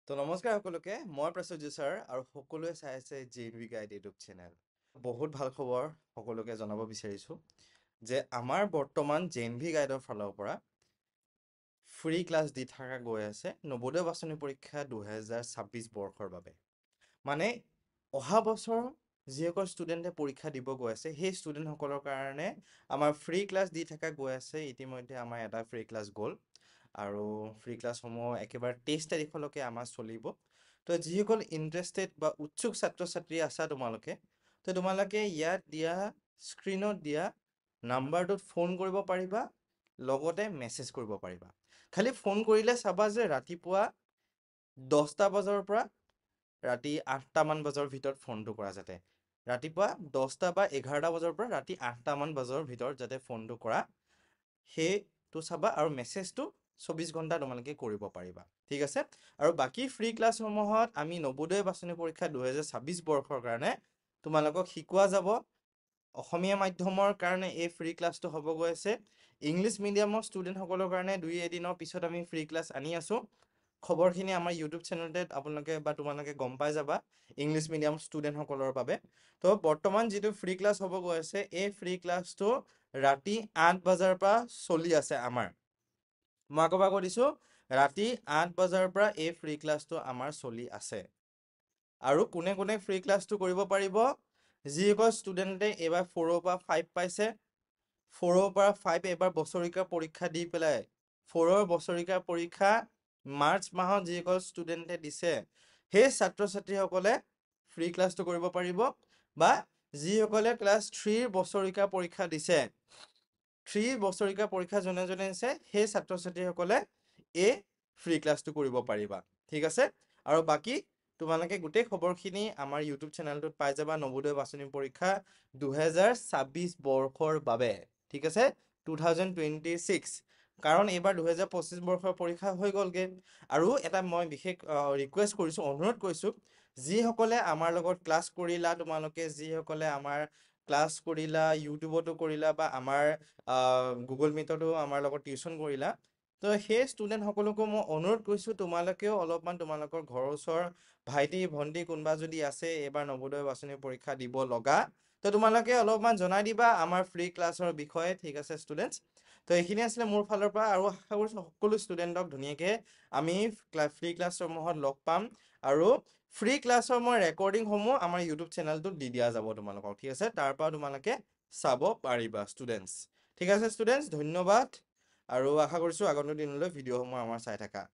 তো নমস্কাৰ সকলোকে মই প্ৰসূৰ্য ছাৰ আৰু সকলোৱে চাই আছে JNV গাইড ইউটিউব চেনেল বহুত ভাল খবৰ সকলোকে জনাব বিচাৰিছো যে আমাৰ বৰ্তমান JNV গাইডৰ ফালৰ পৰা ফ্ৰী ক্লাছ দি থকা গৈ আছে নৱোদয় বাছনি পৰীক্ষা 2026 বৰ্ষৰ বাবে মানে অহা বছৰ যিসকল ষ্টুডেণ্টে পৰীক্ষা দিব গৈ আছে সেই ষ্টুডেণ্টসকলৰ কাৰণে আমাৰ ফ্ৰী ক্লাছ দি থকা গৈ আছে ইতিমধ্যে আমাৰ এটা ফ্ৰী ক্লাছ গ'ল আৰু ফ্ৰী ক্লাছসমূহ একেবাৰে 23 তাৰিখলৈকে আমাৰ চলিব তো যিসকল ইণ্টাৰেষ্টেড বা উৎসুক ছাত্ৰ ছাত্ৰী আছা তোমালোকে ইয়াত দিয়া স্ক্ৰীনত দিয়া নাম্বাৰটোত ফোন কৰিব পাৰিবা লগতে মেছেজ কৰিব পাৰিবা খালি ফোন কৰিলে চাবা যে ৰাতিপুৱা 10টা বজাৰ পৰা ৰাতি 8টা মান বজাৰ ভিতৰত ফোনটো কৰা যাতে ৰাতিপুৱা 10টা বা 11টা বজাৰ পৰা ৰাতি 8টা মান বজাৰ ভিতৰত যাতে ফোনটো কৰা সেইটো চাবা আৰু মেছেজটো 24 ঘণ্টা তোমালোকে কৰিব পাৰিবা ঠিক আছে আৰু বাকি ফ্ৰী ক্লাছসমূহত আমি নৱোদয় বাছনি পৰীক্ষা 2026 বৰ্ষৰ কাৰণে তোমালোকক শিকোৱা যাব অসমীয়া মাধ্যমৰ কাৰণে এই ফ্ৰী ক্লাছটো হ'ব গৈ আছে ইংলিছ মিডিয়ামৰ ষ্টুডেণ্টসকলৰ কাৰণে দুই এদিনৰ পিছত আমি ফ্ৰী ক্লাছ আনি আছো খবৰখিনি আমাৰ ইউটিউব চেনেলতে তোমালোকে গম পাই যাবা ইংলিছ মিডিয়াম ষ্টুডেণ্টসকলৰ বাবে তো বৰ্তমান যিটো ফ্ৰী ক্লাছ হ'ব গৈ আছে এই ফ্ৰী ক্লাছটো ৰাতি 8 বজাৰ পৰা চলি আছে আমাৰ মই আকৌ কৈ দিছো ৰাতি 8 বজাৰ পৰা এই ফ্ৰী ক্লাছটো আমাৰ চলি আছে আৰু কোনে কোনে ফ্ৰী ক্লাছটো কৰিব পাৰিব যিসকল ষ্টুডেণ্টে এইবাৰ 4ৰ পৰা 5 পাইছে 4ৰ পৰা 5 এবাৰ বছৰিকা পৰীক্ষা দি পেলাই 4ৰ বছৰিকা পৰীক্ষা মাৰ্চ মাহত যিসকল ষ্টুডেণ্টে দিছে সেই ছাত্ৰ ছাত্ৰীসকলে ফ্ৰী ক্লাছটো কৰিব পাৰিব বা যিসকলে ক্লাছ 3ৰ বছৰিকা পৰীক্ষা দিছে 3 বছৰিকা পৰীক্ষা যোনে যোনে দিছে সেই ছাত্ৰ ছাত্ৰীসকলে এই ফ্ৰী ক্লাছটো কৰিব পাৰিবা ঠিক আছে আৰু বাকি তোমালোকে গোটেই খবৰখিনি আমাৰ ইউটিউব চেনেলটোত পাই যাবা নৱোদয় বাছনি পৰীক্ষা 2026 বৰ্ষৰ বাবে ঠিক আছে 2026 কাৰণ এইবাৰ 2025 বৰ্ষৰ পৰীক্ষা হৈ গ'লগে আৰু এটা মই বিশেষ ৰিকুৱেষ্ট কৰিছো অনুৰোধ কৰিছো যিসকলে আমাৰ লগত ক্লাছ কৰিলা তোমালোকে যিসকলে আমাৰ ক্লাছ কৰিলা ইউটিউবতো কৰিলা বা আমাৰ গুগল মিটতো আমাৰ লগত টিউচন কৰিলা তো সেই ষ্টুডেণ্ট সকলকো মই অনুৰোধ কৰিছো তোমালোকেও অলপমান তোমালোকৰ ঘৰৰ ওচৰ ভাইটি ভন্টি কোনোবা যদি আছে এবাৰ নৱোদয় বাছনি পৰীক্ষা দিব লগা তো তোমালোকে অলপমান জনাই দিবা আমাৰ ফ্ৰী ক্লাছৰ বিষয়ে ঠিক আছে ষ্টুডেণ্টছ তো এইখিনি আছিলে মোৰ ফালৰ পৰা আৰু আশা কৰিছো সকলো ষ্টুডেণ্টক ধুনীয়াকে আমি ফ্ৰী ক্লাছসমূহত লগ পাম আৰু ফ্ৰী ক্লাছৰ মই ৰেকৰ্ডিংসমূহ আমাৰ ইউটিউব চেনেলটোত দি দিয়া যাব তোমালোকক ঠিক আছে তাৰ পৰা তোমালোকে চাব পাৰিবা ষ্টুডেণ্টছ ঠিক আছে ষ্টুডেণ্টছ ধন্যবাদ আৰু আশা কৰিছো আগন্তুক দিনলৈ ভিডিঅ'সমূহ আমাৰ চাই থাকা